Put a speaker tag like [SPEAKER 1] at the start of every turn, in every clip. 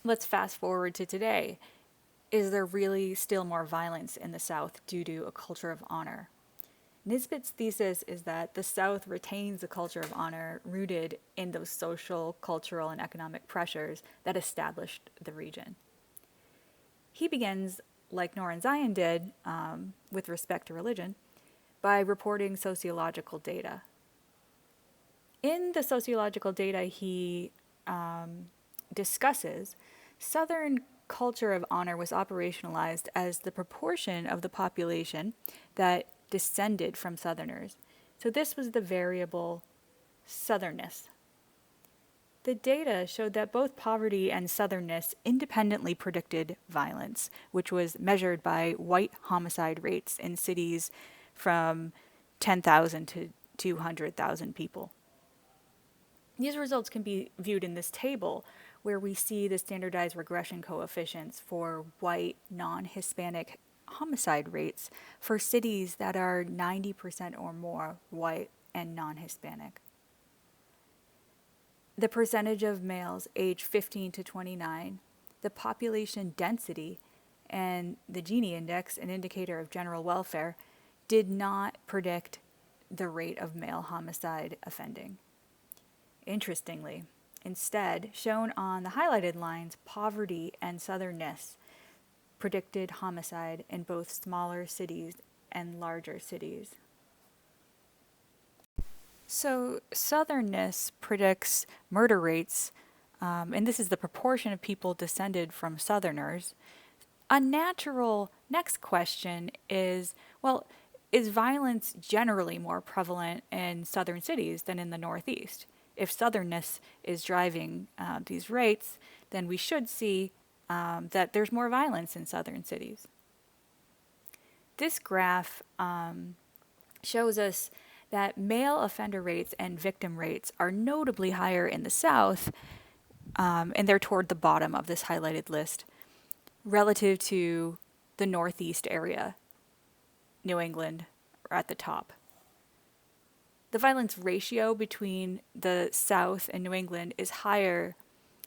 [SPEAKER 1] Let's fast forward to today. Is there really still more violence in the South due to a culture of honor? Nisbet's thesis is that the South retains a culture of honor rooted in those social, cultural, and economic pressures that established the region. He begins, like Noren Zion did with respect to religion, by reporting sociological data. In the sociological data he discusses, Southern culture of honor was operationalized as the proportion of the population that descended from Southerners. So this was the variable Southernness. The data showed that both poverty and Southernness independently predicted violence, which was measured by white homicide rates in cities from 10,000 to 200,000 people. These results can be viewed in this table, where we see the standardized regression coefficients for white, non-Hispanic homicide rates for cities that are 90% or more white and non-Hispanic. The percentage of males aged 15 to 29, the population density, and the Gini index, an indicator of general welfare, did not predict the rate of male homicide offending. Interestingly, instead, shown on the highlighted lines, poverty and Southernness predicted homicide in both smaller cities and larger cities. So Southernness predicts murder rates, and this is the proportion of people descended from Southerners. A natural next question is, well, is violence generally more prevalent in southern cities than in the Northeast? If Southernness is driving these rates, then we should see that there's more violence in southern cities. This graph shows us that male offender rates and victim rates are notably higher in the South, and they're toward the bottom of this highlighted list, relative to the Northeast area. New England are at the top. The violence ratio between the South and New England is higher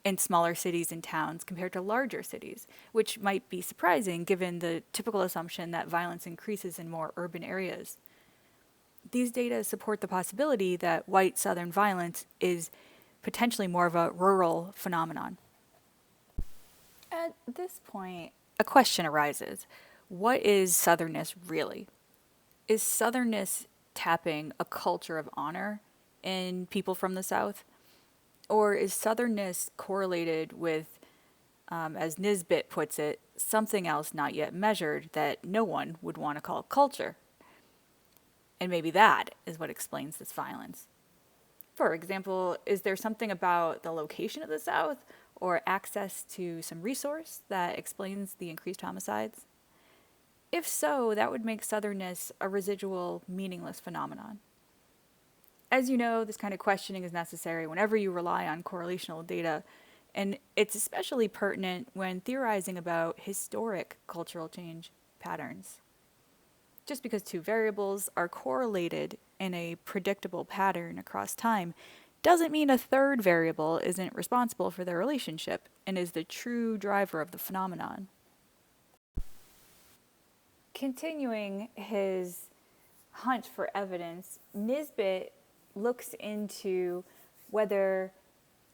[SPEAKER 1] in smaller cities and towns compared to larger cities, which might be surprising given the typical assumption that violence increases in more urban areas. These data support the possibility that white Southern violence is potentially more of a rural phenomenon. At this point, a question arises. What is Southernness really? Is Southernness tapping a culture of honor in people from the South? Or is Southernness correlated with, as Nisbet puts it, something else not yet measured that no one would want to call culture? And maybe that is what explains this violence. For example, is there something about the location of the South or access to some resource that explains the increased homicides? If so, that would make Southernness a residual, meaningless phenomenon. As you know, this kind of questioning is necessary whenever you rely on correlational data, and it's especially pertinent when theorizing about historic cultural change patterns. Just because two variables are correlated in a predictable pattern across time doesn't mean a third variable isn't responsible for their relationship and is the true driver of the phenomenon. Continuing his hunt for evidence, Nisbet looks into whether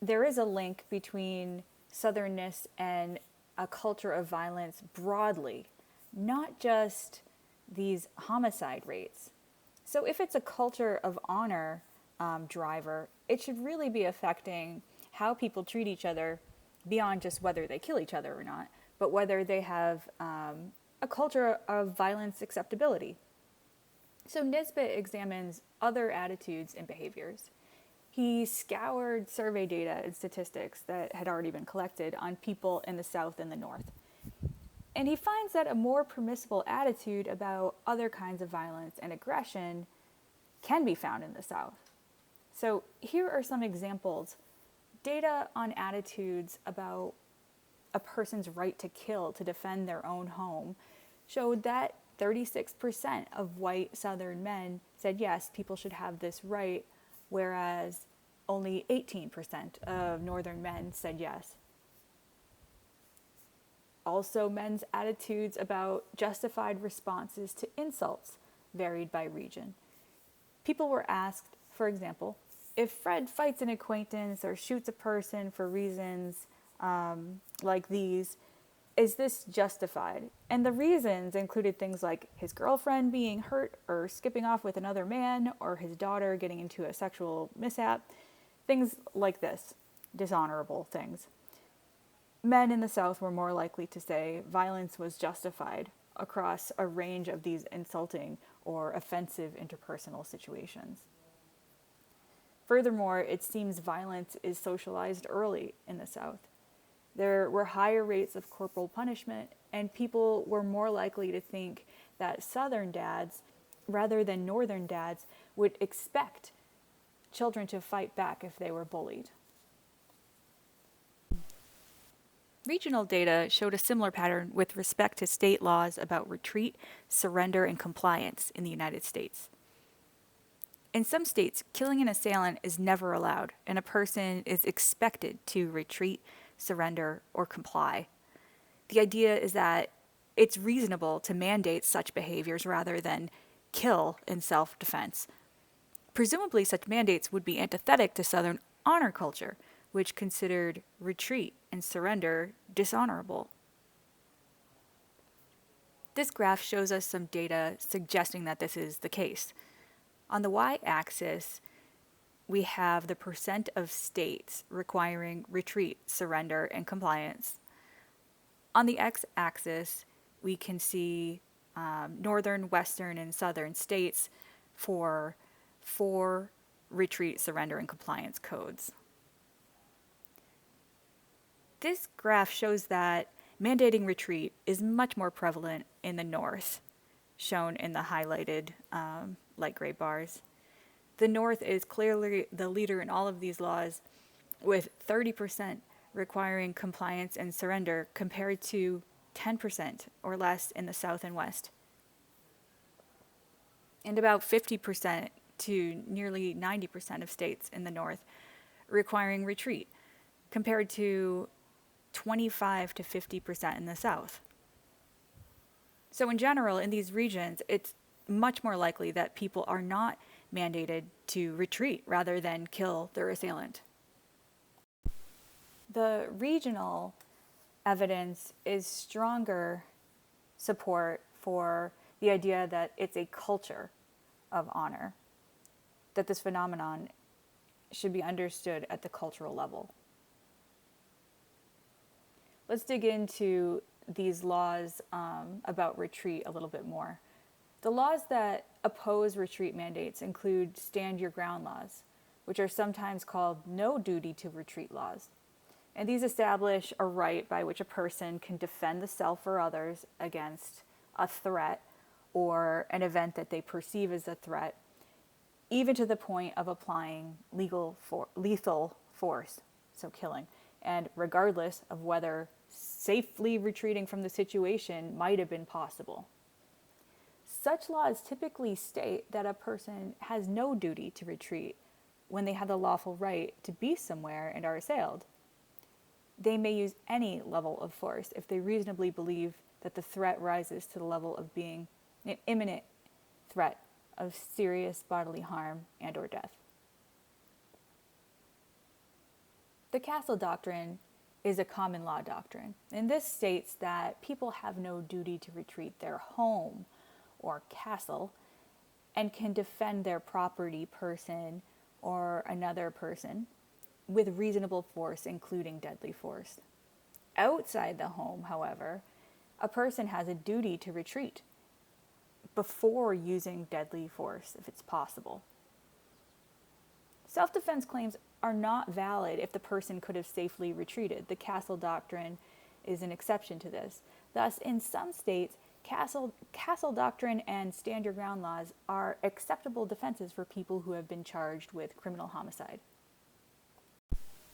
[SPEAKER 1] there is a link between Southernness and a culture of violence broadly, not just these homicide rates. So if it's a culture of honor driver, it should really be affecting how people treat each other beyond just whether they kill each other or not, but whether they have a culture of violence acceptability. So Nisbet examines other attitudes and behaviors. He scoured survey data and statistics that had already been collected on people in the South and the North. And he finds that a more permissible attitude about other kinds of violence and aggression can be found in the South. So here are some examples. Data on attitudes about a person's right to kill to defend their own home showed that 36% of white Southern men said yes, people should have this right, whereas only 18% of Northern men said yes. Also, men's attitudes about justified responses to insults varied by region. People were asked, for example, if Fred fights an acquaintance or shoots a person for reasons like these, is this justified? And the reasons included things like his girlfriend being hurt or skipping off with another man, or his daughter getting into a sexual mishap, things like this, dishonorable things. Men in the South were more likely to say violence was justified across a range of these insulting or offensive interpersonal situations. Furthermore, it seems violence is socialized early in the South. There were higher rates of corporal punishment, and people were more likely to think that Southern dads, rather than Northern dads, would expect children to fight back if they were bullied. Regional data showed a similar pattern with respect to state laws about retreat, surrender, and compliance in the United States. In some states, killing an assailant is never allowed, and a person is expected to retreat, surrender, or comply. The idea is that it's reasonable to mandate such behaviors rather than kill in self-defense. Presumably, such mandates would be antithetic to Southern honor culture, which considered retreat and surrender dishonorable. This graph shows us some data suggesting that this is the case. On the y-axis, we have the percent of states requiring retreat, surrender, and compliance. On the x-axis, we can see northern, western, and southern states for retreat, surrender, and compliance codes. This graph shows that mandating retreat is much more prevalent in the North, shown in the highlighted light gray bars. The North is clearly the leader in all of these laws, with 30% requiring compliance and surrender compared to 10% or less in the South and West, and about 50% to nearly 90% of states in the North requiring retreat, compared to 25 to 50% in the South. So in general, in these regions, it's much more likely that people are not mandated to retreat rather than kill their assailant. The regional evidence is stronger support for the idea that it's a culture of honor, that this phenomenon should be understood at the cultural level. Let's dig into these laws about retreat a little bit more. The laws that oppose retreat mandates include stand your ground laws, which are sometimes called no duty to retreat laws. And these establish a right by which a person can defend the self or others against a threat or an event that they perceive as a threat, even to the point of applying lethal force, so killing, and regardless of whether safely retreating from the situation might have been possible. Such laws typically state that a person has no duty to retreat when they have the lawful right to be somewhere and are assailed. They may use any level of force if they reasonably believe that the threat rises to the level of being an imminent threat of serious bodily harm and or death. The castle doctrine is a common law doctrine, and this states that people have no duty to retreat their home or castle and can defend their property, person, or another person with reasonable force, including deadly force. Outside the home, however, a person has a duty to retreat before using deadly force if it's possible. Self-defense claims are not valid if the person could have safely retreated. The castle doctrine is an exception to this. Thus, in some states, castle doctrine and stand your ground laws are acceptable defenses for people who have been charged with criminal homicide.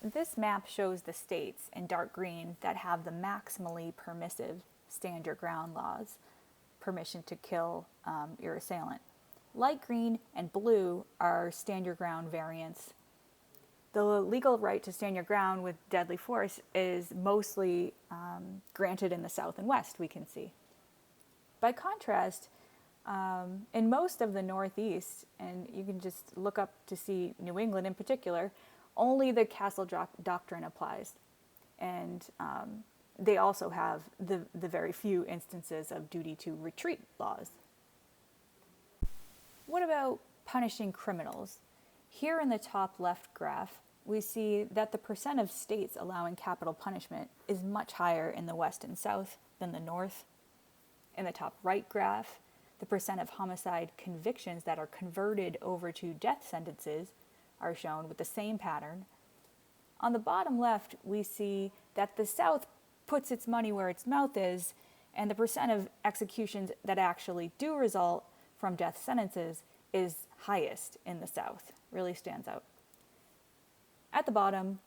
[SPEAKER 1] This map shows the states in dark green that have the maximally permissive stand your ground laws, permission to kill your assailant. Light green and blue are stand your ground variants. The legal right to stand your ground with deadly force is mostly granted in the South and West, we can see. By contrast, in most of the Northeast, and you can just look up to see New England in particular, only the castle doctrine applies. And they also have the very few instances of duty to retreat laws. What about punishing criminals? Here in the top left graph, we see that the percent of states allowing capital punishment is much higher in the West and South than the North. In the top right graph, the percent of homicide convictions that are converted over to death sentences are shown with the same pattern. On the bottom left, we see that the South puts its money where its mouth is, and the percent of executions that actually do result from death sentences is highest in the South, really stands out. At the bottom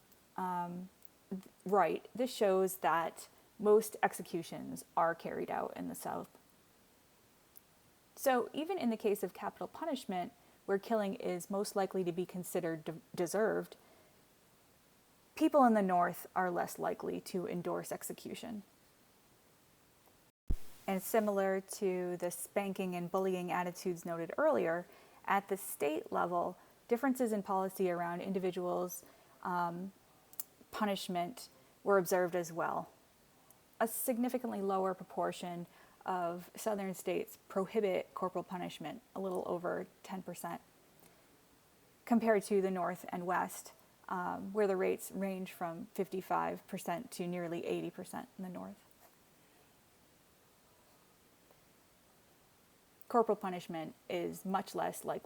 [SPEAKER 1] right, this shows that most executions are carried out in the South. So even in the case of capital punishment, where killing is most likely to be considered deserved, people in the North are less likely to endorse execution. And similar to the spanking and bullying attitudes noted earlier, at the state level, differences in policy around individuals' punishment were observed as well. A significantly lower proportion of southern states prohibit corporal punishment, a little over 10%, compared to the North and West, where the rates range from 55% to nearly 80% in the North. Corporal punishment is much less likely